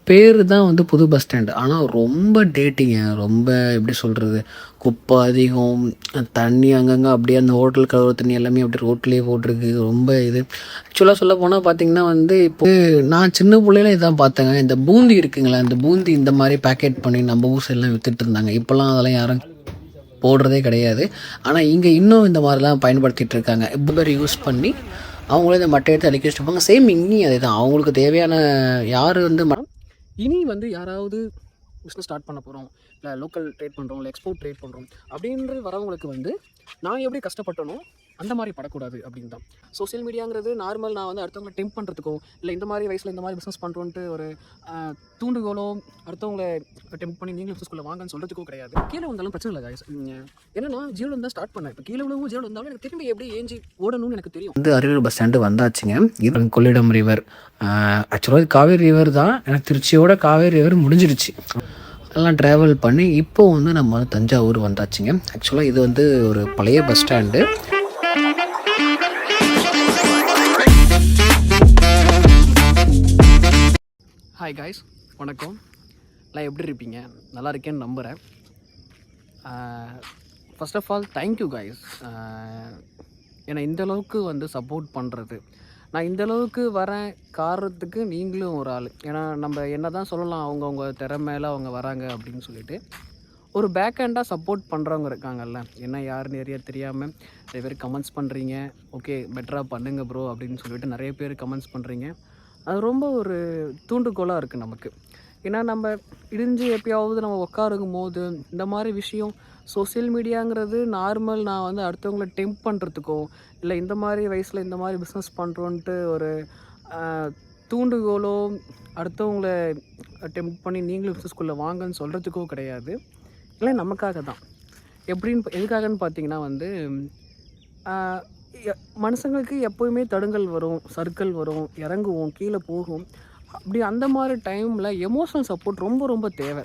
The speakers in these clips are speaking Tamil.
பேர் தான் வந்து புது பஸ் ஸ்டாண்டு. ஆனா ரொம்ப டேட்டிங்க. ரொம்ப எப்படி சொல்றது? குப்பை அதிகம், தண்ணி அங்கங்க அப்படியே அந்த ஹோட்டல் கழுவுற தண்ணி எல்லாமே அப்படியே ரோட்லயே போட்டிருக்கு. ரொம்ப இது ஆக்சுவலா சொல்லப்போனா பார்த்தீங்கன்னா வந்து, இப்போ நான் சின்ன புள்ளையில இதான் பார்த்தேங்க. இந்த பூந்தி இருக்குங்களா, இந்த பூந்தி இந்த மாரி பேக்கெட் பண்ணி நம்ம ஊர் சைட்லாம் வித்துட்டு இருந்தாங்க. இப்போலாம் அதெல்லாம் யாரும் போடுறதே கிடையாது. ஆனா இங்க இன்னும் இந்த மாரிலாம் பயன்படுத்திட்டு இருக்காங்க. பேர் யூஸ் பண்ணி அவங்களே இந்த மட்டை எடுத்து அடிக்க வச்சுருப்பாங்க. சேம் இங்கேயும் அதேதான். அவங்களுக்கு தேவையான யார் வந்து இனி வந்து யாராவது பிஸ்னஸ் ஸ்டார்ட் பண்ண போகிறோம், இல்லை லோக்கல் ட்ரேட் பண்ணுறோம், இல்லை எக்ஸ்போர்ட் ட்ரேட் பண்ணுறோம் அப்படின்றது வரவங்களுக்கு வந்து நான் எப்படி கஷ்டப்பட்டனோ அந்த மாதிரி படக்கூடாது அப்படின்னு தான். சோஷியல் மீடியாங்கிறது நார்மல் நான் வந்து அடுத்தவங்களை டெம்ப் பண்ணுறதுக்கோ, இல்லை இந்த மாதிரி வயசில் இந்த மாதிரி பிஸ்னஸ் பண்ணுறோன்ட்டு ஒரு தூண்டுகோலோ, அடுத்தவங்களை டெம்ப் பண்ணி நீங்களும் பிஸ்னஸ்குள்ளே வாங்கன்னு சொல்கிறதுக்கோ கிடையாது. கீழே வந்தாலும் பிரச்சனை இல்லை guys. ஏன்னா ஜீரோல தான் ஸ்டார்ட் பண்ணேன். இப்போ கீழே விழுவும் ஜீரோல இருந்தாலும் எனக்கு திரும்பி எப்படி ஏஞ்சி ஓடணும்னு எனக்கு தெரியும். வந்து அரியலூர் பஸ் ஸ்டாண்டு வந்தாச்சுங்க. இது கொள்ளிடம் ரிவர். ஆக்சுவலாக இது காவேரி ரிவர் தான். எனக்கு திருச்சியோட காவேரி ரிவர் முடிஞ்சிருச்சு. எல்லாம் ட்ராவல் பண்ணி இப்போ வந்து நம்ம தஞ்சாவூர் வந்தாச்சுங்க. ஆக்சுவலாக இது வந்து ஒரு பழைய பஸ் ஸ்டாண்டு. ஹாய் காய்ஸ், வணக்கம். எல்லாம் எப்படி இருப்பீங்க? நல்லா இருக்கேன்னு நம்புகிறேன். First of all thank you guys. என்னை இந்தளவுக்கு வந்து சப்போர்ட் பண்ணுறது, நான் இந்தளவுக்கு வரேன் காரணத்துக்கு நீங்களும் ஒரு ஆள். ஏன்னா நம்ம என்ன தான் சொல்லலாம், அவங்கவுங்க திறமையில அவங்க வராங்க அப்படின்னு சொல்லிட்டு ஒரு பேக் ஹேண்டாக சப்போர்ட் பண்ணுறவங்க இருக்காங்கல்ல. என்ன யாருன்னு நிறைய தெரியாமல் நிறைய பேர் கமெண்ட்ஸ் பண்ணுறீங்க. ஓகே பெட்டராக பண்ணுங்க ப்ரோ அப்படின்னு சொல்லிட்டு நிறைய பேர் கமெண்ட்ஸ் பண்ணுறீங்க. அது ரொம்ப ஒரு தூண்டுகோலாக இருக்குது நமக்கு. ஏன்னா நம்ம இடிஞ்சு எப்பயாவது நம்ம உட்காருக்கும் போது இந்த மாதிரி விஷயம் சோஷியல் மீடியாங்கிறது நார்மல் நான் வந்து அடுத்தவங்களை டெம்ப் பண்ணுறதுக்கோ, இல்லை இந்த மாதிரி வயசில் இந்த மாதிரி பிஸ்னஸ் பண்ணுறோன்ட்டு ஒரு தூண்டுகோலோ, அடுத்தவங்கள டெம்ப் பண்ணி நீங்களும் பிஸ்னஸ்குள்ளே வாங்கன்னு சொல்கிறதுக்கோ கிடையாது. இல்லை நமக்காக தான். எப்படின்னு எதுக்காகன்னு பார்த்தீங்கன்னா வந்து மனுஷங்களுக்கு எப்போயுமே தடுங்கல் வரும், சர்க்கிள் வரும், இறங்குவோம், கீழே போகும். அப்படி அந்த மாதிரி டைமில் எமோஷ்னல் சப்போர்ட் ரொம்ப ரொம்ப தேவை.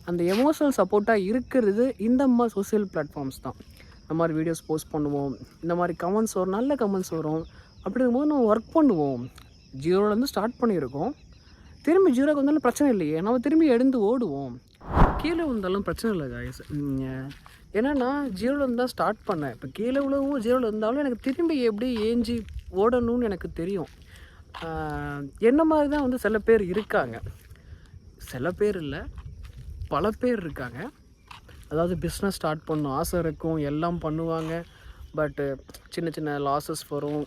அந்த எமோஷ்னல் சப்போர்ட்டாக இருக்கிறது இந்த மாதிரி சோஷியல் பிளாட்ஃபார்ம்ஸ் தான். இந்த மாதிரி வீடியோஸ் போஸ்ட் பண்ணுவோம், இந்த மாதிரி கமெண்ட்ஸ் வரும், நல்ல கமெண்ட்ஸ் வரும். அப்படி இருக்கும்போது நம்ம ஒர்க் பண்ணுவோம். ஜீரோலேருந்து ஸ்டார்ட் பண்ணியிருக்கோம். திரும்பி ஜீரோக்கு வந்தாலும் பிரச்சனை இல்லையே, நம்ம திரும்பி எழுந்து ஓடுவோம். கீழே வந்தாலும் பிரச்சனை இல்லை காய்ஸ். ஏன்னா நான் ஜீரோலேருந்து தான் ஸ்டார்ட் பண்ணேன். இப்போ கீழே விழவும் ஜீரோவில் இருந்தாலும் எனக்கு திரும்பி எப்படி ஏஞ்சி ஓடணும்னு எனக்கு தெரியும். என்ன மாதிரி தான் வந்து சில பேர் இருக்காங்க. சில பேர் இல்லை, பல பேர் இருக்காங்க. அதாவது பிஸ்னஸ் ஸ்டார்ட் பண்ணணும் ஆசை இருக்கும், எல்லாம் பண்ணுவாங்க. பட்டு சின்ன சின்ன லாஸஸ் வரும்,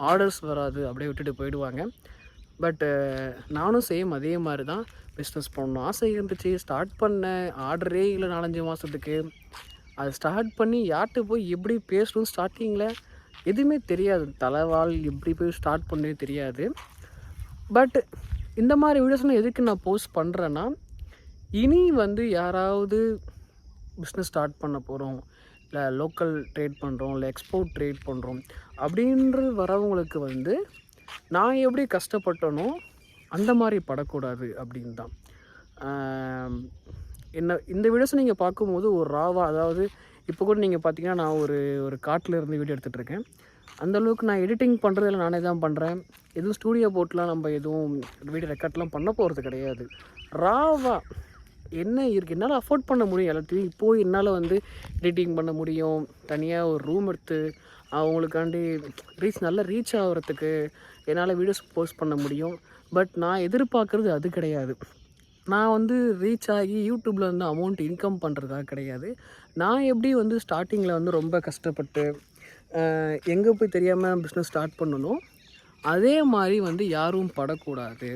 ஆர்டர்ஸ் வராது, அப்படியே விட்டுட்டு போயிடுவாங்க. பட்டு நானும் சேம் அதே மாதிரி தான். பிஸ்னஸ் பண்ணணும் ஆசை இருந்துச்சு, ஸ்டார்ட் பண்ணேன். ஆர்டரே இல்லை 4-5 மாதத்துக்கு. அது ஸ்டார்ட் பண்ணி யார்கிட்ட போய் எப்படி பேசணும் ஸ்டார்டிங்கில் எதுவுமே தெரியாது. தலைவாள் எப்படி போய் ஸ்டார்ட் பண்ணவே தெரியாது. பட் இந்த மாதிரி வீடியோஸ்லாம் எதுக்கு நான் போஸ்ட் பண்ணுறேன்னா, இனி வந்து யாராவது பிஸ்னஸ் ஸ்டார்ட் பண்ண போகிறோம், இல்லை லோக்கல் ட்ரேட் பண்ணுறோம், இல்லை எக்ஸ்போர்ட் ட்ரேட் பண்ணுறோம் அப்படின்றது வரவங்களுக்கு வந்து நான் எப்படி கஷ்டப்பட்டனோ அந்த மாதிரி படக்கூடாது அப்படின்னு தான். இந்த வீடியோஸை நீங்கள் பார்க்கும்போது ஒரு ராவாக, அதாவது இப்போ கூட நீங்கள் பார்த்தீங்கன்னா நான் ஒரு காட்டில் இருந்து வீடியோ எடுத்துகிட்ருக்கேன். அந்தளவுக்கு நான் எடிட்டிங் பண்ணுறதில்ல, நானே தான் பண்ணுறேன். எதுவும் ஸ்டூடியோ போட்டுலாம் நம்ம எதுவும் வீடியோ ரெக்கார்ட்லாம் பண்ண போகிறது கிடையாது. ராவாக என்ன இருக்குது, என்னால் அஃபோர்ட் பண்ண முடியும் எல்லாத்தையும். இப்போது என்னால் வந்து எடிட்டிங் பண்ண முடியும், தனியாக ஒரு ரூம் எடுத்து அவங்களுக்காண்டி நல்ல ரீச் ஆகிறதுக்கு என்னால் வீடியோஸ் போஸ்ட் பண்ண முடியும். பட் நான் எதிர்பார்க்குறது அது கிடையாது. நான் வந்து ரீச் ஆகி யூடியூப்பில் வந்து அமௌண்ட் இன்கம் பண்ணுறதுக்காக கிடையாது. நான் எப்படி வந்து ஸ்டார்டிங்கில் வந்து ரொம்ப கஷ்டப்பட்டு எங்கே போய் தெரியாமல் பிஸ்னஸ் ஸ்டார்ட் பண்ணணும், அதே மாதிரி வந்து யாரும் படக்கூடாது.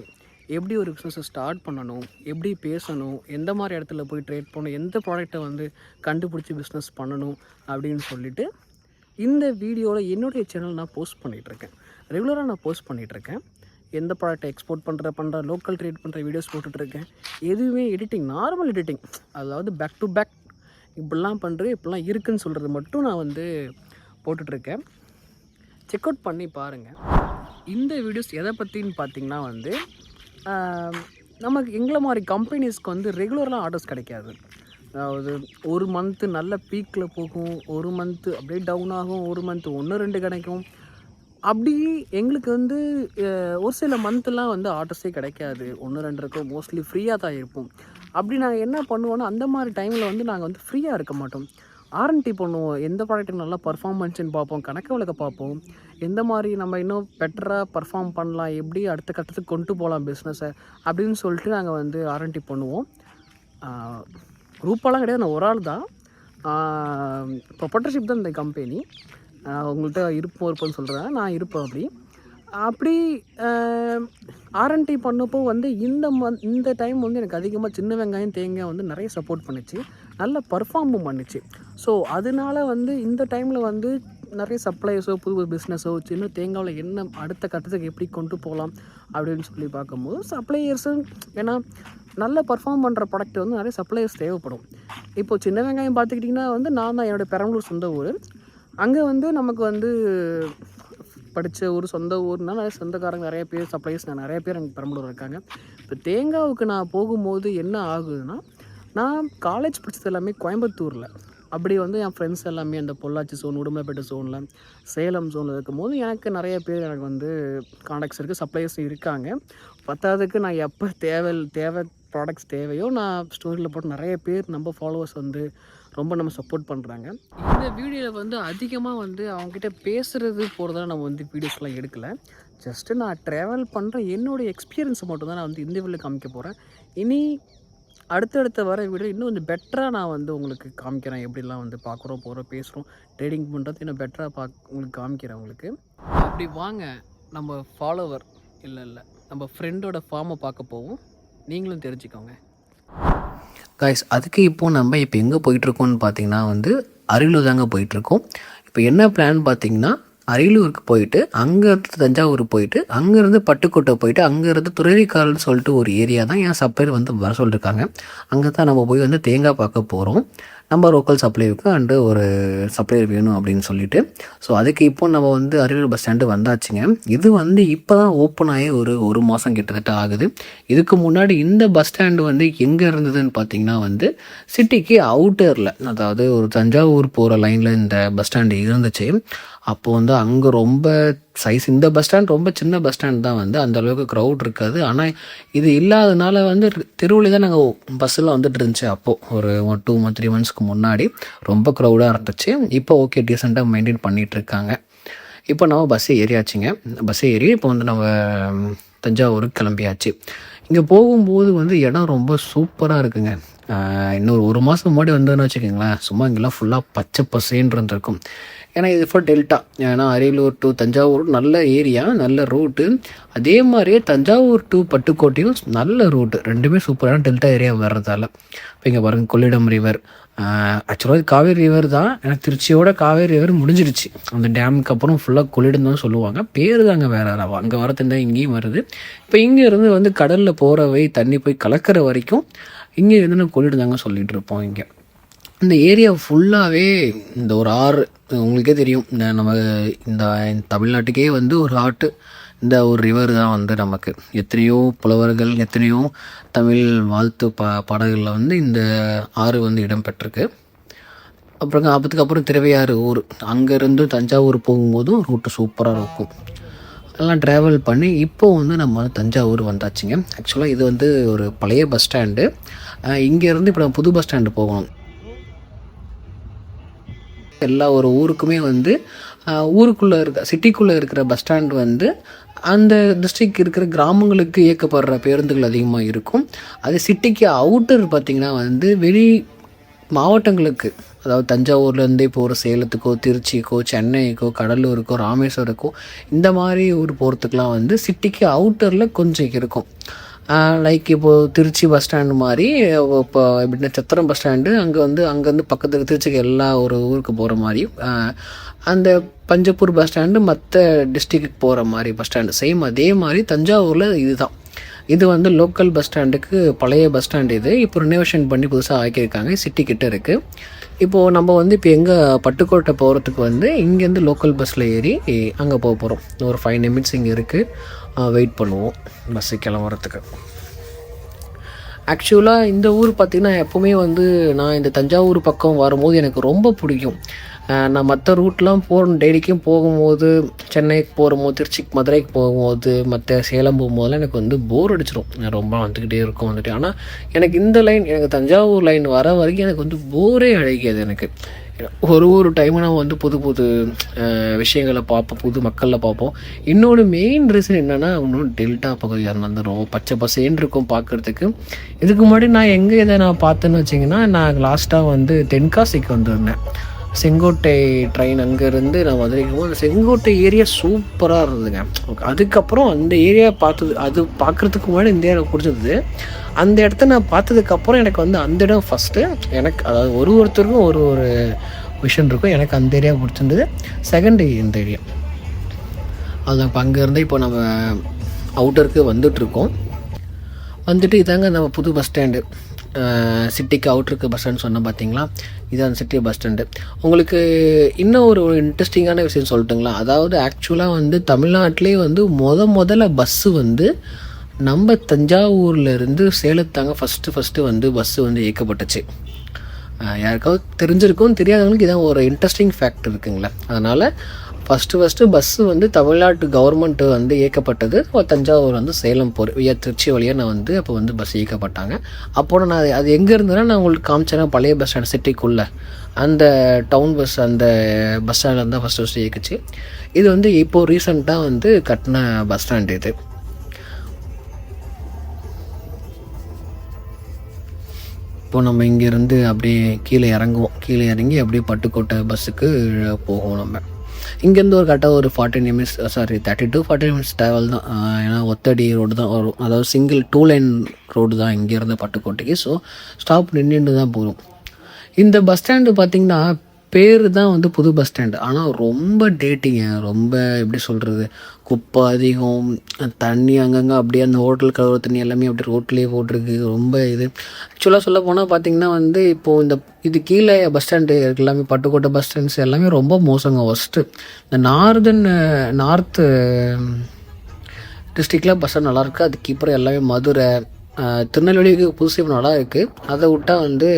எப்படி ஒரு பிஸ்னஸை ஸ்டார்ட் பண்ணணும், எப்படி பேசணும், எந்த மாதிரி இடத்துல போய் ட்ரேட் பண்ணணும், எந்த ப்ராடக்டை வந்து கண்டுபிடிச்சி பிஸ்னஸ் பண்ணணும் அப்படின்னு சொல்லிவிட்டு இந்த வீடியோவில் என்னுடைய சேனல் நான் போஸ்ட் பண்ணிகிட்ருக்கேன். ரெகுலராக நான் போஸ்ட் பண்ணிகிட்ருக்கேன். எந்த ப்ராடக்டை எக்ஸ்போர்ட் பண்ணுற லோக்கல் ட்ரேட் பண்ணுற வீடியோஸ் போட்டுட்ருக்கேன். எதுவுமே எடிட்டிங், நார்மல் எடிட்டிங், அதாவது பேக் டு பேக் இப்படிலாம் பண்ணுறது, இப்படிலாம் இருக்குதுன்னு சொல்கிறது மட்டும் நான் வந்து போட்டுட்ருக்கேன். செக் அவுட் பண்ணி பாருங்கள். இந்த வீடியோஸ் எதை பற்றின்னு பார்த்திங்கன்னா வந்து நமக்கு எங்களை மாதிரி கம்பெனிஸ்க்கு வந்து ரெகுலர்லாம் ஆர்டர்ஸ் கிடைக்காது. அதாவது ஒரு மந்த்து நல்ல பீக்கில் போகும், ஒரு மந்த்து அப்படியே டவுன் ஆகும், ஒரு மந்த்து 1-2 கிடைக்கும். அப்படி எங்களுக்கு வந்து ஒரு சில மந்த்லாம் வந்து ஆர்டர்ஸே கிடைக்காது. 1, 2 இருக்கும். மோஸ்ட்லி ஃப்ரீயாக தான் இருப்போம். அப்படி நாங்கள் என்ன பண்ணுவோன்னா, அந்த மாதிரி டைமில் வந்து நாங்கள் வந்து ஃப்ரீயாக இருக்க மாட்டோம். ஆர்என்டி பண்ணுவோம். எந்த ப்ராடக்ட்டுக்கு நல்லா பர்ஃபார்மன்ஸ்ன்னு பார்ப்போம். கணக்கு வழக்க பார்ப்போம். எந்த மாதிரி நம்ம இன்னும் பெட்டராக பர்ஃபார்ம் பண்ணலாம், எப்படி அடுத்த கட்டத்துக்கு கொண்டு போகலாம் பிஸ்னஸை அப்படின்னு சொல்லிட்டு நாங்கள் வந்து ஆர்என்டி பண்ணுவோம். குரூப்பெல்லாம் கிடையாது, நான் ஒரு ஆள் தான். ப்ரொப்ரைட்டர்ஷிப் தான் இந்த கம்பெனி. உங்கள்கிட்ட இருப்போம்னு சொல்கிறேன், நான் இருப்பேன். அப்படி ஆர்என்டி பண்ணப்போ வந்து இந்த டைம் வந்து எனக்கு அதிகமாக சின்ன வெங்காயம் தேங்காய் வந்து நிறைய சப்போர்ட் பண்ணிச்சு, நல்ல பர்ஃபார்மும் பண்ணிச்சு. ஸோ அதனால வந்து இந்த டைமில் வந்து நிறைய சப்ளைஸோ புது பிஸ்னஸோ சின்ன தேங்காயில் என்ன அடுத்த கட்டத்துக்கு எப்படி கொண்டு போகலாம் அப்படின்னு சொல்லி பார்க்கும்போது சப்ளையர்ஸும், ஏன்னா நல்ல பர்ஃபார்ம் பண்ணுற ப்ராடக்ட் வந்து நிறைய சப்ளையர்ஸ் தேவைப்படும். இப்போது சின்ன வெங்காயம் பார்த்துக்கிட்டிங்கன்னா வந்து நான் தான், என்னோடய பெரம்பலூர் சொந்த ஊர். அங்கே வந்து நமக்கு வந்து படித்த ஒரு சொந்த ஊர்னால் நிறைய சொந்தக்காரங்க நிறைய பேர், சப்ளைஸ் நிறைய பேர் எனக்கு பெரம்பலூர் இருக்காங்க. இப்போ தேங்காவுக்கு நான் போகும்போது என்ன ஆகுதுன்னா, நான் காலேஜ் படித்தது எல்லாமே கோயம்புத்தூரில். அப்படி வந்து என் ஃப்ரெண்ட்ஸ் எல்லாமே அந்த பொள்ளாச்சி ஜோன், உடுமலைப்பேட்டை ஜோனில், சேலம் ஜோனில் இருக்கும்போது எனக்கு நிறைய பேர் எனக்கு வந்து கான்டாக்ட்ஸ் இருக்குது, சப்ளைஸ் இருக்காங்க. பத்தாவதுக்கு நான் எப்போ தேவை ப்ராடக்ட்ஸ் தேவையோ நான் ஸ்டோரியில் போட்டு நிறைய பேர் நம்ம ஃபாலோவர்ஸ் வந்து ரொம்ப நம்ம சப்போர்ட் பண்ணுறாங்க. இந்த வீடியோவில் வந்து அதிகமாக வந்து அவங்ககிட்ட பேசுகிறது போகிறதெல்லாம் நம்ம வந்து வீடியோஸ்லாம் எடுக்கலை. ஜஸ்ட்டு நான் ட்ராவல் பண்ணுற என்னோடய எக்ஸ்பீரியன்ஸை மட்டும் தான் நான் வந்து இந்த வீடியோவில் காமிக்க போகிறேன். இனி அடுத்தடுத்த வர வீடியோ இன்னும் கொஞ்சம் பெட்டராக நான் வந்து உங்களுக்கு காமிக்கிறேன். எப்படிலாம் வந்து பார்க்குறோம், போகிறோம், பேசுகிறோம், ட்ரேடிங் பண்ணுறது இன்னும் பெட்டராக உங்களுக்கு காமிக்கிறேன் உங்களுக்கு. அப்படி வாங்க நம்ம ஃபாலோவர் இல்லை நம்ம ஃப்ரெண்டோட ஃபார்மை பார்க்க போவோம். நீங்களும் தெரிஞ்சுக்கோங்க கைஸ். அதுக்கு நம்ம இப்போ எங்கே போயிட்டுருக்கோம்னு பார்த்தீங்கன்னா வந்து அரியலூர் தாங்க போயிட்டுருக்கோம். இப்போ என்ன பிளான் பார்த்தீங்கன்னா, அரியலூருக்கு போயிட்டு அங்கேருந்து தஞ்சாவூர் போயிட்டு அங்கேருந்து பட்டுக்கோட்டை போயிட்டு அங்கேருந்து துறைக்கால்னு சொல்லிட்டு ஒரு ஏரியா தான் என் சப்ளையர் வந்து வர சொல்லியிருக்காங்க. அங்கே தான் நம்ம போய் வந்து தேங்காய் பார்க்க போகிறோம். நம்ம லோக்கல் சப்ளையருக்கு அண்டு ஒரு சப்ளையர் வேணும் அப்படின்னு சொல்லிட்டு. ஸோ அதுக்கு இப்போ நம்ம வந்து அரியலூர் பஸ் ஸ்டாண்டு வந்தாச்சுங்க. இது வந்து இப்போ தான் ஓப்பன் ஆகி ஒரு மாதம் கிட்டத்தட்ட ஆகுது. இதுக்கு முன்னாடி இந்த பஸ் ஸ்டாண்டு வந்து எங்கே இருந்ததுன்னு பார்த்தீங்கன்னா வந்து சிட்டிக்கு அவுட்டரில், அதாவது ஒரு தஞ்சாவூர் போகிற லைனில் இந்த பஸ் ஸ்டாண்டு இருந்துச்சு. அப்போது வந்து அங்கே ரொம்ப இந்த பஸ் ஸ்டாண்ட் ரொம்ப சின்ன பஸ் ஸ்டாண்ட் தான், வந்து அந்தளவுக்கு க்ரௌட் இருக்காது. ஆனால் இது இல்லாதனால வந்து தெருவில் தான் நாங்கள் பஸ்ஸில் வந்துட்டு இருந்துச்சு. அப்போது ஒரு 2 months 3 monthsக்கு முன்னாடி ரொம்ப க்ரௌடாக இருந்துச்சு. இப்போ ஓகே, டீசெண்டாக மெயின்டைன் பண்ணிகிட்ருக்காங்க. இப்போ நம்ம பஸ்ஸே ஏறியாச்சுங்க. பஸ்ஸே ஏறி இப்போ வந்து நம்ம தஞ்சாவூருக்கு கிளம்பியாச்சு. இங்கே போகும்போது வந்து இடம் ரொம்ப சூப்பராக இருக்குங்க. இன்னொரு 1 மாதம் முன்னாடி வந்ததுன்னு வச்சுக்கோங்களேன், சும்மா இங்கெல்லாம் ஃபுல்லாக பச்சை பசேன்னு இருந்திருக்கும். ஏன்னா இது ஃபார் டெல்டா. ஏன்னா அரியலூர் டு தஞ்சாவூர் நல்ல ஏரியா, நல்ல ரூட்டு. அதே மாதிரியே தஞ்சாவூர் டு பட்டுக்கோட்டையும் நல்ல ரூட்டு. ரெண்டுமே சூப்பரான டெல்டா ஏரியா வர்றதால. இப்போ இங்கே பாருங்கள், கொள்ளிடம் ரிவர். ஆக்சுவலாக இது காவேரி ரிவர் தான். ஏன்னா திருச்சியோட காவேரி ரிவர் முடிஞ்சிருச்சு. அந்த டேமுக்கு அப்புறம் ஃபுல்லாக கொள்ளிடம் தான் சொல்லுவாங்க. பேர் தாங்க வேறு. அங்கே வர தந்தா இங்கேயும் வருது. இப்போ இங்கேருந்து வந்து கடலில் போகிற தண்ணி போய் கலக்கிற வரைக்கும் இங்கே இருந்து நான் கொள்ளிடம் தாங்க சொல்லிகிட்டு இருப்போம். இங்கே இந்த ஏரியா ஃபுல்லாகவே இந்த ஒரு ஆறு, உங்களுக்கே தெரியும், நம்ம இந்த தமிழ்நாட்டுக்கே வந்து ஒரு ஆட்டு, இந்த ஒரு ரிவர் தான் வந்து நமக்கு எத்தனையோ புலவர்கள், எத்தனையோ தமிழ் வாழ்த்து பாடல்களில் வந்து இந்த ஆறு வந்து இடம்பெற்றிருக்கு. அப்புறம் அதுக்கப்புறம் திருவையாறு ஊர், அங்கேருந்து தஞ்சாவூர் போகும்போதும் ரூட்டு சூப்பராக இருக்கும். எல்லாம் ட்ராவல் பண்ணி இப்போ வந்து நம்ம தஞ்சாவூர் வந்தாச்சுங்க. ஆக்சுவலாக இது வந்து ஒரு பழைய பஸ் ஸ்டாண்டு. இங்கேருந்து இப்போ நம்ம புது பஸ் ஸ்டாண்டு போகணும். எல்லா ஒரு ஊருக்குமே வந்து ஊருக்குள்ளே சிட்டிக்குள்ளே இருக்கிற பஸ் ஸ்டாண்டு வந்து அந்த டிஸ்ட்ரிக்ட் இருக்கிற கிராமங்களுக்கு இயக்கப்படுற பேருந்துகள் அதிகமாக இருக்கும். அது சிட்டிக்கு அவுட்டர் பார்த்திங்கன்னா வந்து வெளி மாவட்டங்களுக்கு, அதாவது தஞ்சாவூர்லேருந்தே போகிற சேலத்துக்கோ, திருச்சிக்கோ, சென்னைக்கோ, கடலூருக்கோ, ராமேஸ்வரக்கோ, இந்த மாதிரி ஊர் போகிறதுக்கெலாம் வந்து சிட்டிக்கு அவுட்டரில் கொஞ்சம் இருக்கும். லைக் இப்போது திருச்சி பஸ் ஸ்டாண்டு மாதிரி இப்போ எப்படின்னா சத்திரம் பஸ் ஸ்டாண்டு அங்கேருந்து பக்கத்தில் திருச்சிக்கு எல்லா ஒரு ஊருக்கு போகிற மாதிரி, அந்த பஞ்சப்பூர் பஸ் ஸ்டாண்டு மற்ற டிஸ்ட்ரிக்ட்டுக்கு போகிற மாதிரி பஸ் ஸ்டாண்டு சேம் அதே மாதிரி தஞ்சாவூரில் இதுதான். இது வந்து லோக்கல் பஸ் ஸ்டாண்டுக்கு பழைய பஸ் ஸ்டாண்டு. இது இப்போ ரினோவேஷன் பண்ணி புதுசாக ஆக்கியிருக்காங்க. சிட்டிக்கிட்ட இருக்குது. இப்போது நம்ம வந்து இப்போ எங்கே பட்டுக்கோட்டை போகிறதுக்கு வந்து இங்கேருந்து லோக்கல் பஸ்ஸில் ஏறி அங்கே போக போகிறோம். ஒரு 5 minutes இங்கே இருக்குது. வெயிட் பண்ணுவோம் பஸ்ஸு கிளம்புறதுக்கு. ஆக்சுவலாக இந்த ஊர் பார்த்திங்கன்னா எப்போவுமே வந்து நான் இந்த தஞ்சாவூர் பக்கம் வரும்போது எனக்கு ரொம்ப பிடிக்கும். நான் மற்ற ரூட்லாம் போகணும் டெய்லிக்கும் போகும்போது, சென்னைக்கு போகும்போது, திருச்சிக்கு மதுரைக்கு போகும்போது, மற்ற சேலம் போகும்போதெல்லாம் எனக்கு வந்து போர் அடிச்சிடும். ரொம்ப வந்துக்கிட்டே இருக்கும் வந்துட்டு. ஆனால் எனக்கு இந்த லைன், எனக்கு தஞ்சாவூர் லைன் வர வரைக்கும் எனக்கு வந்து போரே அடிக்காது எனக்கு. ஒரு டைமும் நான் வந்து புது புது விஷயங்களை பார்ப்போம், புது மக்களில் பார்ப்போம். இன்னொரு மெயின் ரீசன் என்னென்னா, இன்னும் டெல்டா பகுதியாக இருந்துடும் பச்சை பசேன்னு இருக்கும் பார்க்குறதுக்கு. இதுக்கு முன்னாடி நான் எங்கே இதை நான் பார்த்தேன்னு வச்சிங்கன்னா, நான் லாஸ்ட்டாக வந்து தென்காசிக்கு வந்திருந்தேன். செங்கோட்டை ட்ரெயின் அங்கேருந்து நான் மதுரைக்கு போது அந்த செங்கோட்டை ஏரியா சூப்பராக இருந்ததுங்க. அதுக்கப்புறம் அந்த ஏரியா பார்த்தது, அது பார்க்குறதுக்கு முன்னாடி இந்த ஏரியா பிடிச்சது. அந்த இடத்த நான் பார்த்ததுக்கப்புறம் எனக்கு வந்து அந்த இடம் ஃபஸ்ட்டு எனக்கு, அதாவது ஒருத்தருக்கும் ஒரு விஷயம் இருக்கும். எனக்கு அந்த ஏரியா பிடிச்சிருந்தது. செகண்ட் இந்த ஏரியா அதுதான். இப்போ அங்கேருந்து இப்போ நம்ம அவுட்டருக்கு வந்துட்டுருக்கோம். வந்துட்டு இதாங்க நம்ம புது பஸ் ஸ்டாண்டு, சிட்டிக்கு அவுட்ருக்கு பஸ் ஸ்டாண்ட் சொன்னேன் பார்த்தீங்களா, இதான் சிட்டி பஸ் ஸ்டாண்டு. உங்களுக்கு இன்னும் ஒரு இன்ட்ரெஸ்டிங்கான விஷயம் சொல்லட்டுங்களா? அதாவது ஆக்சுவலாக வந்து தமிழ்நாட்டிலே வந்து முதல்ல பஸ்ஸு வந்து நம்ம தஞ்சாவூர்லேருந்து சேலத்தாங்க ஃபஸ்ட்டு வந்து பஸ்ஸு வந்து இயக்கப்பட்டுச்சு. யாருக்காவது தெரிஞ்சிருக்கும், தெரியாதவங்களுக்கு இதான் ஒரு இன்ட்ரெஸ்டிங் ஃபேக்ட் இருக்குங்களே. அதனால் ஃபஸ்ட்டு பஸ்ஸு வந்து தமிழ்நாட்டு கவர்மெண்ட்டு வந்து இயக்கப்பட்டது. தஞ்சாவூர் வந்து சேலம் திருச்சி வழியாக நான் வந்து அப்போ வந்து பஸ் இயக்கப்பட்டாங்க. அப்போது நான் அது எங்கே இருந்ததுன்னா, நான் உங்களுக்கு காமிச்சேன்னா பழைய பஸ் ஸ்டாண்ட் சிட்டிக்குள்ளே அந்த டவுன் பஸ், அந்த பஸ் ஸ்டாண்டில் தான் ஃபஸ்ட்டு இயக்குச்சு. இது வந்து இப்போது ரீசெண்டாக வந்து கட்டின பஸ் ஸ்டாண்ட் இது. இப்போ நம்ம இங்கேருந்து அப்படியே கீழே இறங்குவோம். கீழே இறங்கி அப்படியே பட்டுக்கோட்டை பஸ்ஸுக்கு போவோம். நம்ம இங்கேருந்து ஒரு கரெக்டாக ஒரு 30 to 40 minutes ட்ராவல் தான். ஏன்னா ஒத்தடி ரோடு தான் வரும், அதாவது சிங்கிள் 2 லைன் ரோடு தான் இங்கேருந்து பட்டுக்கோட்டைக்கு. ஸோ ஸ்டாப் நின்றுட்டு தான் போகும். இந்த பஸ் ஸ்டாண்டு பார்த்திங்கன்னா பேர் தான் வந்து புது பஸ் ஸ்டாண்டு, ஆனால் ரொம்ப டேட்டிங்க. ரொம்ப எப்படி சொல்கிறது, குப்பை அதிகம், தண்ணி அங்கங்கே அப்படியே அந்த ஹோட்டல் கழுவுற தண்ணி எல்லாமே அப்படியே ரோட்லேயே போட்டிருக்கு. ரொம்ப இது ஆக்சுவலாக சொல்ல போனால் பார்த்திங்கன்னா வந்து இப்போது இது கீழே பஸ் ஸ்டாண்டு எல்லாமே பட்டுக்கோட்டை பஸ் ஸ்டாண்ட்ஸ் எல்லாமே ரொம்ப மோசங்க. ஃபஸ்ட்டு இந்த நார்த்து டிஸ்ட்ரிக்டில் பஸ் ஸ்டாண்ட் நல்லாயிருக்கு. அதுக்கு அப்புறம் எல்லாமே மதுரை, திருநெல்வேலிக்கு புதுசு நல்லா இருக்குது. அதை விட்டால் வந்து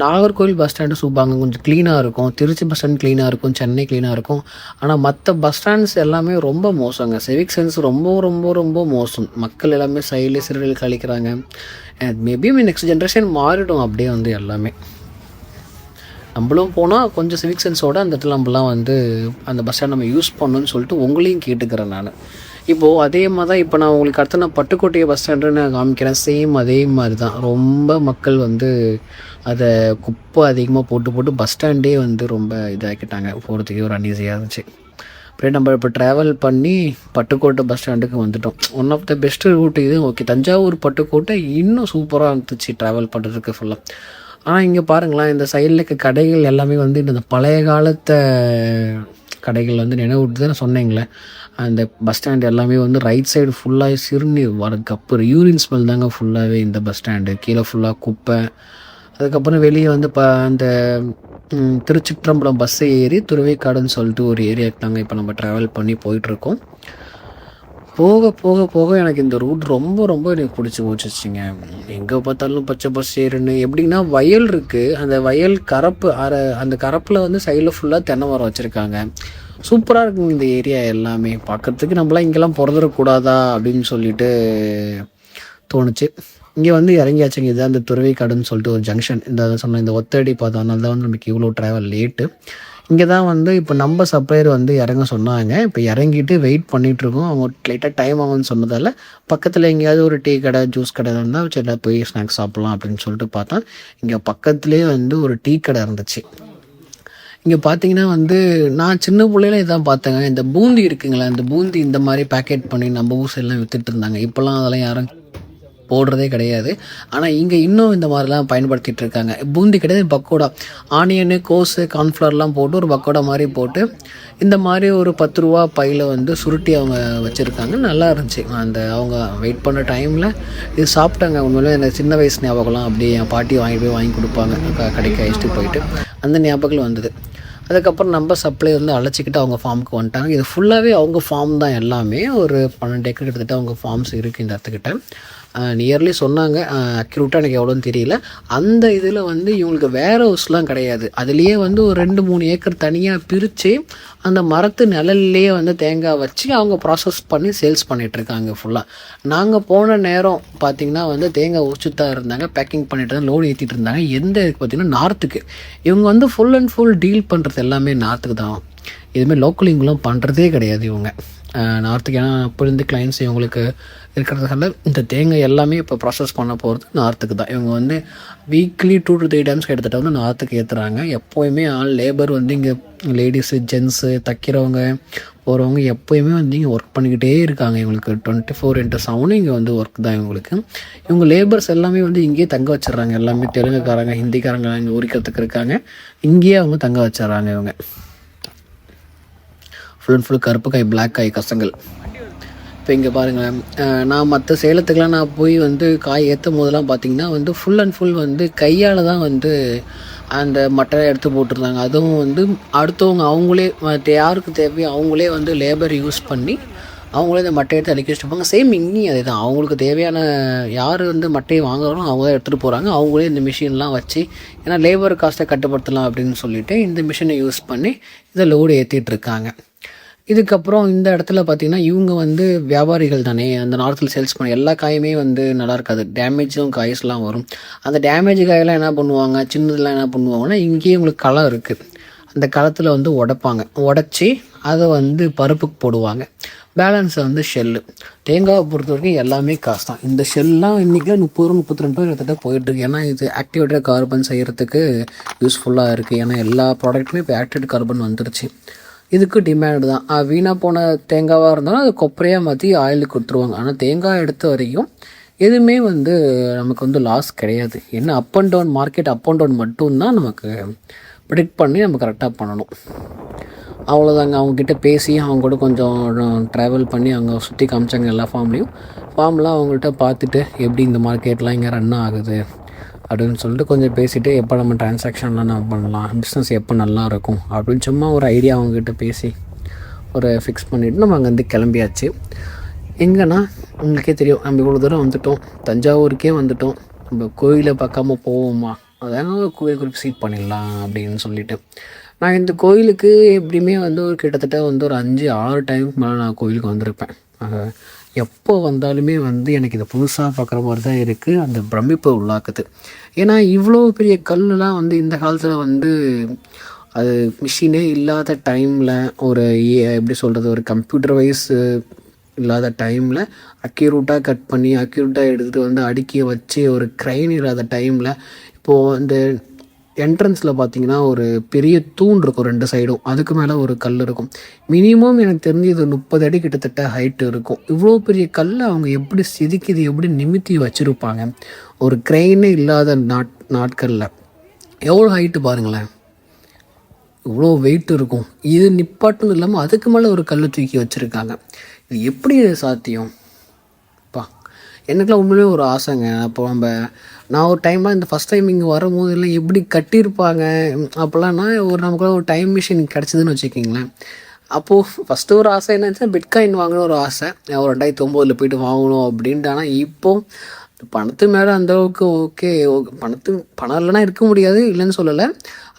நாகர்கோவில் பஸ் ஸ்டாண்டு சூப்பாங்க, கொஞ்சம் க்ளீனாக இருக்கும். திருச்சி பஸ் ஸ்டாண்ட் க்ளீனாக இருக்கும், சென்னை க்ளீனாக இருக்கும். ஆனால் மற்ற பஸ் ஸ்டாண்ட்ஸ் எல்லாமே ரொம்ப மோசங்க. சிவிக் சென்ஸ் ரொம்ப ரொம்ப ரொம்ப மோசம். மக்கள் எல்லாமே சைடில் சிறுவில் கழிக்கிறாங்க. மேபி நெக்ஸ்ட் ஜென்ரேஷன் மாறிடும் அப்படியே வந்து எல்லாமே. நம்மளும் போனால் கொஞ்சம் சிவிக் சென்ஸோடு அந்த இடத்துல நம்மளாம் வந்து அந்த பஸ் ஸ்டாண்ட் நம்ம யூஸ் பண்ணணும்னு சொல்லிட்டு உங்களையும் கேட்டுக்கிறேன் நான். இப்போது அதே மாதிரி தான் இப்போ நான் உங்களுக்கு அடுத்து நான் பட்டுக்கோட்டை பஸ் ஸ்டாண்டுன்னு நான் காமிக்கிறேன். சேம் அதே மாதிரி தான். ரொம்ப மக்கள் வந்து அதை குப்பை அதிகமாக போட்டு பஸ் ஸ்டாண்டே வந்து ரொம்ப இதாக்கிட்டாங்க. போகிறதுக்கே ஒரு அன்ஈஸியாக இருந்துச்சு. அப்படியே நம்ம இப்போ ட்ராவல் பண்ணி பட்டுக்கோட்டை பஸ் ஸ்டாண்டுக்கு வந்துட்டோம். One of the best route இது. ஓகே, தஞ்சாவூர் பட்டுக்கோட்டை இன்னும் சூப்பராக இருந்துச்சு ட்ராவல் பண்ணுறதுக்கு ஃபுல்லாக. ஆனால் இங்கே பாருங்களேன், இந்த சைடில் இருக்க கடைகள் எல்லாமே வந்து இந்த பழைய காலத்தை கடைகள் வந்து நினைவுட்டு தான் சொன்னீங்களே. அந்த பஸ் ஸ்டாண்ட் எல்லாமே வந்து ரைட் சைடு ஃபுல்லாக சிறுநீர் வரதுக்கு அப்புறம் யூரின் ஸ்மெல் தாங்க ஃபுல்லாகவே இந்த பஸ் ஸ்டாண்டு. கீழே ஃபுல்லாக குப்பை. அதுக்கப்புறம் வெளியே வந்து அந்த திருச்சிற்றம்பலம் பஸ்ஸை ஏறி துறவிக்காடுன்னு சொல்லிட்டு ஒரு ஏரியாவுக்கு தாங்க இப்போ நம்ம ட்ராவல் பண்ணி போயிட்டுருக்கோம். போக போக போக எனக்கு இந்த ரூட் ரொம்ப ரொம்ப எனக்கு பிடிச்சி போச்சுங்க. எங்கே பார்த்தாலும் பச்சை பசேருன்னு. எப்படின்னா வயல் இருக்குது, அந்த வயல் கரப்பு அந்த கரப்பில் வந்து சைடில் ஃபுல்லாக தென்னை மரம் வச்சுருக்காங்க. சூப்பராக இருக்குங்க இந்த ஏரியா எல்லாமே பார்க்குறதுக்கு. நம்மளாம் இங்கெல்லாம் பிறந்துடக்கூடாதா அப்படின்னு சொல்லிட்டு தோணுச்சு. இங்கே வந்து இறங்கியாச்சுங்க. இதுதான் இந்த துறவிக்காடுன்னு சொல்லிட்டு ஒரு ஜங்ஷன். இந்த ஒத்தடி பார்த்தோம், அதனால தான் வந்து நமக்கு இவ்வளோ ட்ராவல் லேட்டு. இங்கே தான் வந்து இப்போ நம்ம சப்ளையர் வந்து இறங்க சொன்னாங்க. இப்போ இறங்கிட்டு வெயிட் பண்ணிகிட்ருக்கோம். அவங்க லைட்டாக டைம் ஆகும்னு சொன்னதால் பக்கத்தில் எங்கேயாவது ஒரு டீ கடை, ஜூஸ் கடை இருந்தால் சரி போய் ஸ்நாக்ஸ் சாப்பிட்லாம் அப்படின்னு சொல்லிட்டு பார்த்தா இங்கே பக்கத்துலேயே வந்து ஒரு டீ கடை இருந்துச்சு. இங்கே பார்த்தீங்கன்னா வந்து நான் சின்ன பிள்ளையில இதான் பார்த்தேங்க. இந்த பூந்தி இருக்குங்களா, இந்த பூந்தி இந்த மாதிரி பேக்கெட் பண்ணி நம்ம ஊர் சைட்லாம் விற்றுட்டு இருந்தாங்க. இப்போல்லாம் அதெல்லாம் யாரும் போடுறதே கிடையாது. ஆனால் இங்கே இன்னும் இந்த மாதிரிலாம் பயன்படுத்திகிட்டு இருக்காங்க. பூந்தி கிடையாது, பக்கோடா. ஆனியனு, கோஸு, கார்ன்ஃப்ளவர்லாம் போட்டு ஒரு பக்கோடா மாதிரி போட்டு இந்த மாதிரி ஒரு 10 ரூபா பையில் வந்து சுருட்டி அவங்க வச்சுருக்காங்க. நல்லா இருந்துச்சு. அவங்க வெயிட் பண்ண டைமில் இது சாப்பிட்டாங்க. உண்மையிலே எனக்கு சின்ன வயசு ஞாபகம்லாம் அப்படியே என் பாட்டி வாங்கி கொடுப்பாங்க கடைக்கு அழைச்சிட்டு போயிட்டு. அந்த ஞாபகம் வந்தது. அதுக்கப்புறம் நம்ம சப்ளை வந்து அழைச்சிக்கிட்டு அவங்க ஃபார்முக்கு வந்துட்டாங்க. இது ஃபுல்லாகவே அவங்க ஃபார்ம் தான் எல்லாமே. ஒரு 12 ஏக்கர் கிட்டத்தட்ட அவங்க ஃபார்ம்ஸ் இருக்குது இந்த இடத்துக்கிட்ட. நியர்லி சொன்னாங்க, அக்யூரேட்டாக எனக்கு எவ்வளோன்னு தெரியல. அந்த இதில் வந்து இவங்களுக்கு வேர் ஹவுஸ்லாம் கிடையாது. அதுலேயே வந்து ஒரு 2-3 ஏக்கர் தனியாக பிரித்து அந்த மரத்து நிழல்லையே வந்து தேங்காய் வச்சு அவங்க ப்ராசஸ் பண்ணி சேல்ஸ் பண்ணிகிட்ருக்காங்க ஃபுல்லாக. நாங்கள் போன நேரம் பார்த்திங்கன்னா வந்து தேங்காய் உரிச்சிட்டு தான் இருந்தாங்க, பேக்கிங் பண்ணிட்டு தான் லோடு ஏற்றிட்டு இருந்தாங்க. எந்த இதுக்கு பார்த்திங்கன்னா நார்த்துக்கு. இவங்க வந்து ஃபுல் அண்ட் ஃபுல் டீல் பண்ணுறது எல்லாமே நார்த்துக்கு தான். இதுமாதிரி லோக்கல் இவங்களாம் பண்ணுறதே கிடையாது இவங்க நார்த்துக்கு. ஏன்னா அப்போ இருந்து கிளைண்ட்ஸ் இவங்களுக்கு இருக்கிறதுனால இந்த தேங்காய் எல்லாமே இப்போ ப்ராசஸ் பண்ண போகிறது நார்த்துக்கு தான். இவங்க வந்து வீக்லி 2 to 3 டைம்ஸ் கிட்டத்தட்ட வந்து நார்த்துக்கு ஏற்றுறாங்க. எப்போயுமே லேபர் வந்து இங்கே லேடிஸு ஜென்ஸு தைக்கிறவங்க போகிறவங்க எப்போயுமே வந்து இங்கே ஒர்க் பண்ணிக்கிட்டே இருக்காங்க. இவங்களுக்கு 24/7 இங்கே வந்து ஒர்க் தான் இவங்களுக்கு. இவங்க லேபர்ஸ் எல்லாமே வந்து இங்கேயே தங்க வச்சிட்றாங்க. எல்லாமே தெலுங்குக்காரங்க, ஹிந்திக்காரங்க இங்கே உரிக்கிறதுக்கு இருக்காங்க. இங்கேயே அவங்க தங்க வச்சிட்றாங்க. இவங்க ஃபுல் அண்ட் ஃபுல் கருப்பு காய், பிளாக் காய் கசங்கள். இப்போ இங்கே பாருங்கள், நான் மற்ற சேலத்துக்கெலாம் நான் போய் வந்து காய் ஏற்றும் போதெல்லாம் பார்த்திங்கன்னா வந்து ஃபுல் அண்ட் ஃபுல் வந்து கையால் தான் வந்து அந்த மட்டை எடுத்து போட்டிருந்தாங்க. அதுவும் வந்து அடுத்தவங்க அவங்களே யாருக்கு தேவையோ அவங்களே வந்து லேபர் யூஸ் பண்ணி அவங்களே இந்த மட்டையை எடுத்து அடிக்க வச்சுருப்பாங்க. சேம் இங்கேயும் அதே தான். அவங்களுக்கு தேவையான யார் வந்து மட்டையை வாங்குறாங்களோ அவங்க தான் எடுத்துகிட்டு போகிறாங்க. அவங்களே இந்த மிஷின்லாம் வச்சு, ஏன்னா லேபர் காஸ்ட்டை கட்டுப்படுத்தலாம் அப்படின்னு சொல்லிட்டு இந்த மிஷினை யூஸ் பண்ணி இதை லோடு ஏற்றிட்டுருக்காங்க. இதுக்கப்புறம் இந்த இடத்துல பார்த்திங்கன்னா இவங்க வந்து வியாபாரிகள் தானே, அந்த நார்த்தில் சேல்ஸ் பண்ண எல்லா காயுமே வந்து நல்லா இருக்காது, டேமேஜும் காய்ஸ்லாம் வரும். அந்த டேமேஜ் காயெல்லாம் என்ன பண்ணுவாங்க, சின்னதெல்லாம் என்ன பண்ணுவாங்கன்னா இங்கேயே உங்களுக்கு களம் இருக்குது, அந்த களத்தில் வந்து உடச்சி அதை வந்து பருப்புக்கு போடுவாங்க. பேலன்ஸை வந்து ஷெல்லு. தேங்காவை பொறுத்த வரைக்கும் எல்லாமே காசு தான். இந்த ஷெல்லாம் இன்றைக்கி 30-32 ரூபா கிட்டத்தட்ட போயிட்டுருக்கு. ஏன்னா இது ஆக்டிவேட்டட் கார்பன் செய்கிறதுக்கு யூஸ்ஃபுல்லாக இருக்குது. ஏன்னா எல்லா ப்ராடக்ட்டுமே இப்போ ஆக்டிவேட்டட் கார்பன் வந்துருச்சு. இதுக்கு டிமாண்ட் தான். வீணாக போன தேங்காவாக இருந்தாலும் அது கொப்பரையாக மாற்றி ஆயிலுக்கு கொடுத்துருவாங்க. ஆனால் தேங்காய் எடுத்த வரைக்கும் எதுவுமே வந்து நமக்கு வந்து லாஸ் கிடையாது. என்ன up and down, market up and down மட்டும்தான் நமக்கு ப்ரிடிக்ட் பண்ணி நம்ம கரெக்டாக பண்ணணும். அவ்வளோதாங்க. அவங்கக்கிட்ட பேசி அவங்க கூட கொஞ்சம் ட்ராவல் பண்ணி அவங்க சுற்றி காமிச்சாங்க எல்லா ஃபார்ம்லாம் அவங்கள்ட்ட பார்த்துட்டு எப்படி இந்த மார்க்கெட்லாம் இங்கே ரன் ஆகுது அப்படின்னு சொல்லிட்டு கொஞ்சம் பேசிவிட்டு எப்போ நம்ம ட்ரான்சாக்ஷன்லாம் நம்ம பண்ணலாம், பிஸ்னஸ் எப்போ நல்லா இருக்கும் அப்படின்னு சும்மா ஒரு ஐடியா அவங்ககிட்ட பேசி ஒரு ஃபிக்ஸ் பண்ணிவிட்டு நம்ம அங்கேருந்து கிளம்பியாச்சு. எங்கன்னா உங்களுக்கே தெரியும், நம்ம இவ்வளோ தூரம் வந்துட்டோம், தஞ்சாவூருக்கே வந்துட்டோம், நம்ம கோயிலை பார்க்காம போவோமா, அதனால் ஒரு கோயிலுக்கு விசிட் பண்ணிடலாம் அப்படின்னு சொல்லிட்டு நான் இந்த கோயிலுக்கு எப்படியுமே வந்து ஒரு கிட்டத்தட்ட வந்து ஒரு 5-6 டைமுக்கு மேலே நான் கோயிலுக்கு வந்திருப்பேன். எப்போ வந்தாலுமே வந்து எனக்கு இதை புதுசாக பார்க்குற மாதிரி தான் இருக்குது. அந்த பிரமிப்பை உள்ளாக்குது. ஏன்னா இவ்வளோ பெரிய கல்லுலாம் வந்து இந்த காலத்தில் வந்து அது மிஷினே இல்லாத டைமில் ஒரு எப்படி சொல்கிறது, ஒரு கம்ப்யூட்டர் வைஸ் இல்லாத டைமில் அக்யூரேட்டாக கட் பண்ணி அக்யூரேட்டாக எடுத்துகிட்டு வந்து அடுக்கி வச்சு ஒரு க்ரைன் இல்லாத டைமில் இப்போது இந்த என்ட்ரன்ஸில் பார்த்தீங்கன்னா ஒரு பெரிய தூண் இருக்கும் 2 சைடும், அதுக்கு மேலே ஒரு கல் இருக்கும். மினிமம் எனக்கு தெரிஞ்சு இது 30 அடி கிட்டத்தட்ட ஹைட்டு இருக்கும். இவ்வளோ பெரிய கல்லை அவங்க எப்படி செதுக்கி இது எப்படி நிமித்தி வச்சுருப்பாங்க ஒரு க்ரெயினே இல்லாத நாட்களில். எவ்வளோ ஹைட்டு பாருங்களேன், இவ்வளோ வெயிட் இருக்கும். இது நிப்பாட்டுன்னு இல்லாமல் அதுக்கு மேலே ஒரு கல் தூக்கி வச்சுருக்காங்க. இது எப்படி சாத்தியம்? எனக்குலாம் உண்மையிலே ஒரு ஆசைங்க. அப்போ நான் ஒரு டைம்லாம் இந்த ஃபஸ்ட் டைம் இங்கே வரும்போது எல்லாம் எப்படி கட்டியிருப்பாங்க அப்போல்லாம்னா நமக்குலாம் ஒரு டைம் மிஷின் கிடச்சிதுன்னு வச்சுக்கிங்களேன். அப்போது ஃபஸ்ட்டு ஒரு ஆசை என்னச்சுன்னா பிட்காயின் வாங்கணும் ஒரு ஆசை, ஒரு 2009 போய்ட்டு வாங்கணும் அப்படின்ட்டு. ஆனால் இப்போது பணத்து மேலே அந்தளவுக்கு ஓகே, பணம் இல்லைனா இருக்க முடியாது, இல்லைன்னு சொல்லலை.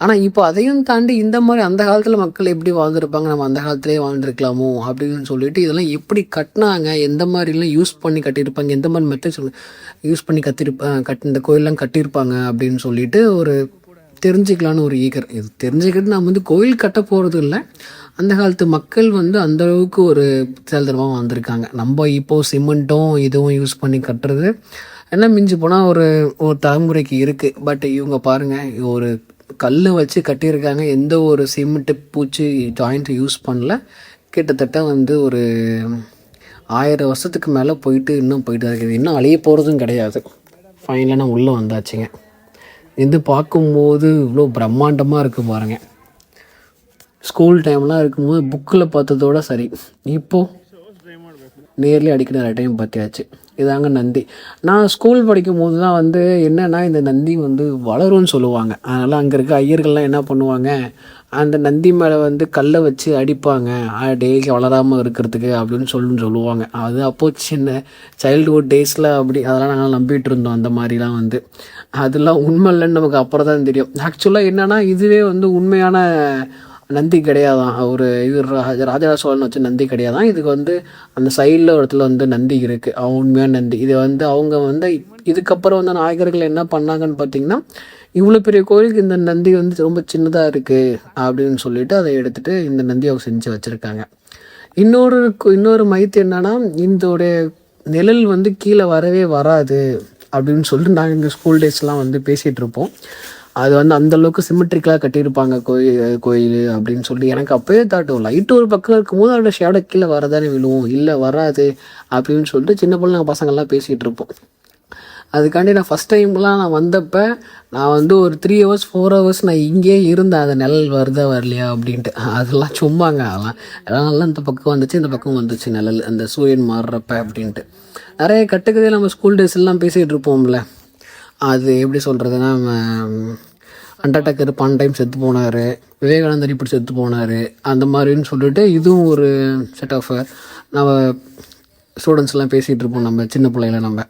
ஆனால் இப்போ அதையும் தாண்டி இந்த மாதிரி அந்த காலத்தில் மக்கள் எப்படி வாழ்ந்துருப்பாங்க, நம்ம அந்த காலத்துலேயே வாழ்ந்துருக்கலாமோ அப்படின்னு சொல்லிட்டு இதெல்லாம் எப்படி கட்டினாங்க, எந்த மாதிரிலாம் யூஸ் பண்ணி கட்டியிருப்பாங்க, எந்த மாதிரி மெத்தட்ஸ் யூஸ் பண்ணி இந்த கோயிலெலாம் கட்டியிருப்பாங்க அப்படின்னு சொல்லிட்டு ஒரு தெரிஞ்சுக்கலான்னு ஒரு ஈகர். இது தெரிஞ்சுக்கிட்டு நம்ம வந்து கோயில் கட்ட போகிறது இல்லை, அந்த காலத்து மக்கள் வந்து அந்தளவுக்கு ஒரு செயல்திறமாக வந்திருக்காங்க. நம்ம இப்போது சிமெண்ட்டும் இதுவும் யூஸ் பண்ணி கட்டுறது என்ன மிஞ்சி போனால் ஒரு தலைமுறைக்கு இருக்குது. பட் இவங்க பாருங்கள், ஒரு கல் வச்சு கட்டியிருக்காங்க, எந்த ஒரு சிமெண்ட்டு பூச்சி ஜாயிண்ட்டு யூஸ் பண்ணல. கிட்டத்தட்ட வந்து ஒரு 1000 வருஷத்துக்கு மேலே இன்னும் போயிட்டு இருக்குது. இன்னும் அழிய போகிறதும் கிடையாது. ஃபைனலாக நான் உள்ளே வந்தாச்சுங்க. இது பார்க்கும்போது இவ்வளோ பிரம்மாண்டமாக இருக்குது பாருங்கள். ஸ்கூல் டைம்லாம் இருக்கும்போது புக்கில் பார்த்ததோட சரி, இப்போது நேர்லேயே அடிக்கிற நிறைய டைம் பார்த்தியாச்சு. இதாங்க நந்தி. நான் ஸ்கூல் படிக்கும்போது தான் வந்து என்னன்னா, இந்த நந்தி வந்து வளரும்னு சொல்லுவாங்க. அதனால் அங்கே இருக்க ஐயர்கள்லாம் என்ன பண்ணுவாங்க, அந்த நந்தி மேலே வந்து கல்லை வச்சு அடிப்பாங்க. டெய்லி வளராமல் இருக்கிறதுக்கு அப்படின்னு சொல்லுவாங்க. அது அப்போது சின்ன சைல்டுஹுட் டேஸில் அப்படி அதெல்லாம் நாங்கள் நம்பிட்டு இருந்தோம். அந்த மாதிரிலாம் வந்து அதெல்லாம் உண்மை இல்லைன்னு நமக்கு அப்புறம் தான் தெரியும். ஆக்சுவலாக என்னென்னா இதுவே வந்து உண்மையான நந்தி கிடையாதான். ஒரு இது ராஜராஜ சோழன் வச்ச நந்தி கிடையாதான். இதுக்கு வந்து அந்த சைடில் ஒரு இடத்துல வந்து நந்தி இருக்குது. உண்மையான நந்தி. இது வந்து அவங்க வந்து இதுக்கப்புறம் வந்து நாயகர்கள் என்ன பண்ணாங்கன்னு பார்த்தீங்கன்னா, இவ்வளோ பெரிய கோயிலுக்கு இந்த நந்தி வந்து ரொம்ப சின்னதாக இருக்குது அப்படின்னு சொல்லிட்டு அதை எடுத்துகிட்டு இந்த நந்தியை அவங்க செஞ்சு வச்சுருக்காங்க. இன்னொரு மைத்து என்னன்னா, இதோடைய நிழல் வந்து கீழே வரவே வராது அப்படின்னு சொல்லிட்டு நாங்கள் எங்கள் ஸ்கூல் டேஸ்லாம் வந்து பேசிகிட்டு இருப்போம். அது வந்து அந்தளவுக்கு சிமெட்ரிக்கலாக கட்டியிருப்பாங்க கோயில் அப்படின்னு சொல்லி எனக்கு அப்போயே தாட்டும். லைட்டு ஒரு பக்கம் இருக்கும்போது அதோட ஷேடோ கீழே வரதானே விழுவும், இல்லை வராது அப்படின்னு சொல்லிட்டு சின்ன பிள்ளைங்க பசங்கள்லாம் பேசிகிட்டு இருப்போம். அதுக்காண்டி நான் ஃபஸ்ட் டைம்லாம் நான் வந்தப்போ நான் வந்து ஒரு 3 hours 4 hours நான் இங்கேயே இருந்தேன். அந்த நிழல் வருதா வரலையா அப்படின்ட்டு. அதெல்லாம் சும்மாங்க. எல்லாம் நல்லா இந்த பக்கம் வந்துச்சு, இந்த பக்கம் வந்துச்சு நிழல் அந்த சூரியன் மாறுறப்ப அப்படின்ட்டு. நிறைய கட்டுக்கதையை நம்ம ஸ்கூல் டேஸ்லாம் பேசிகிட்டு இருப்போம்ல. அது எப்படி சொல்கிறதுனா, அண்டர்டேக்கர் பன் டைம் செத்து போனார், விவேகானந்தர் இப்படி செத்து போனார், அந்த மாதிரின்னு சொல்லிட்டு இதுவும் ஒரு செட் ஆஃப் நம்ம ஸ்டூடெண்ட்ஸ்லாம் பேசிகிட்டு இருப்போம். நம்ம சின்ன பிள்ளைங்கள நம்ம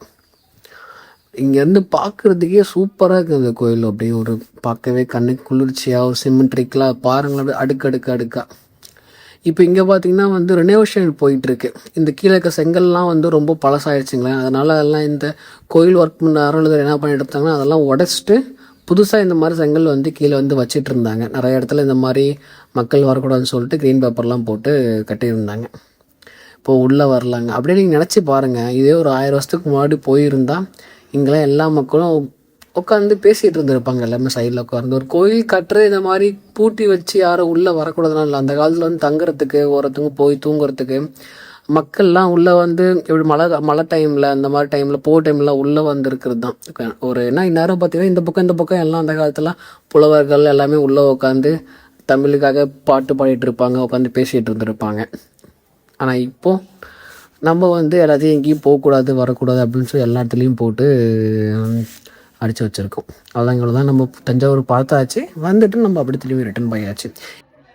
இங்கேருந்து பார்க்குறதுக்கே சூப்பராக இருக்குது அந்த கோயில். அப்படியே ஒரு பார்க்கவே கண்ணுக்கு குளிர்ச்சியாக ஒரு சிமெட்ரிக்கலாக பாருங்களேன், அப்படியே அடுக்காக. இப்போ இங்கே பார்த்திங்கன்னா வந்து ரெனோவேஷன் போயிட்டுருக்கு. இந்த கீழே இருக்க செங்கல்லாம் வந்து ரொம்ப பழசாயிடுச்சுங்களேன். அதனால் அதெல்லாம் இந்த கோயில் ஒர்க் பண்ண அறநிலையத்துறை என்ன பண்ணிட்டு இருந்தாங்கன்னா, அதெல்லாம் உடச்சிட்டு புதுசாக இந்த மாதிரி செங்கல் வந்து கீழே வந்து வச்சிட்டு இருந்தாங்க. நிறைய இடத்துல இந்த மாதிரி மக்கள் வரக்கூடாதுன்னு சொல்லிட்டு க்ரீன் பேப்பர்லாம் போட்டு கட்டியிருந்தாங்க. இப்போது உள்ளே வரலாங்க. அப்படியே நீங்கள் நினச்சி பாருங்கள், இதே ஒரு 1000 வருஷத்துக்கு முன்னாடி போயிருந்தால் இங்கெல்லாம் எல்லா மக்களும் உட்காந்து பேசிகிட்டு இருந்திருப்பாங்க. எல்லாமே சைடில் உட்காந்து. ஒரு கோயில் கட்டுறது இந்த மாதிரி பூட்டி வச்சு யாரும் உள்ளே வரக்கூடாதுனால இல்லை. அந்த காலத்தில் வந்து தங்குறதுக்கு ஒருத்தவங்க போய் தூங்குறதுக்கு மக்கள்லாம் உள்ளே வந்து இப்படி மழை டைமில் அந்த மாதிரி டைமில் டைம்லாம் உள்ளே வந்து இருக்கிறது தான் ஒரு என்ன. இந்நேரம் பார்த்தீங்கன்னா இந்த பக்கம் எல்லாம் அந்த காலத்தில் புலவர்கள் எல்லாமே உள்ளே உட்காந்து தமிழுக்காக பாட்டு பாடிட்டு இருப்பாங்க, உட்காந்து பேசிகிட்டு இருந்திருப்பாங்க. ஆனால் இப்போது நம்ம வந்து எல்லாத்தையும் எங்கேயும் போகக்கூடாது வரக்கூடாது அப்படின்னு சொல்லி எல்லா இடத்துலையும் போட்டு அடித்து வச்சுருக்கோம். அவ்வளோதான். தான் நம்ம தஞ்சாவூர் பார்த்தாச்சு, வந்துட்டு நம்ம அப்படி திரும்பி ரிட்டர்ன் பண்ணியாச்சு.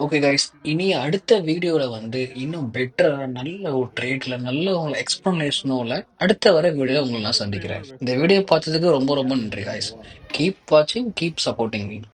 ஓகே கைஸ், இனி அடுத்த வீடியோவில் வந்து இன்னும் பெட்டராக நல்ல ஒரு ட்ரேட்டில் நல்ல ஒரு எக்ஸ்ப்ளனேஷனோட அடுத்த வர வீடியோவில் உங்களை நான் சந்திக்கிறேன். இந்த வீடியோ பார்த்ததுக்கு ரொம்ப ரொம்ப நன்றி கைஸ். கீப் வாட்சிங், கீப் சப்போர்ட்டிங் மீ.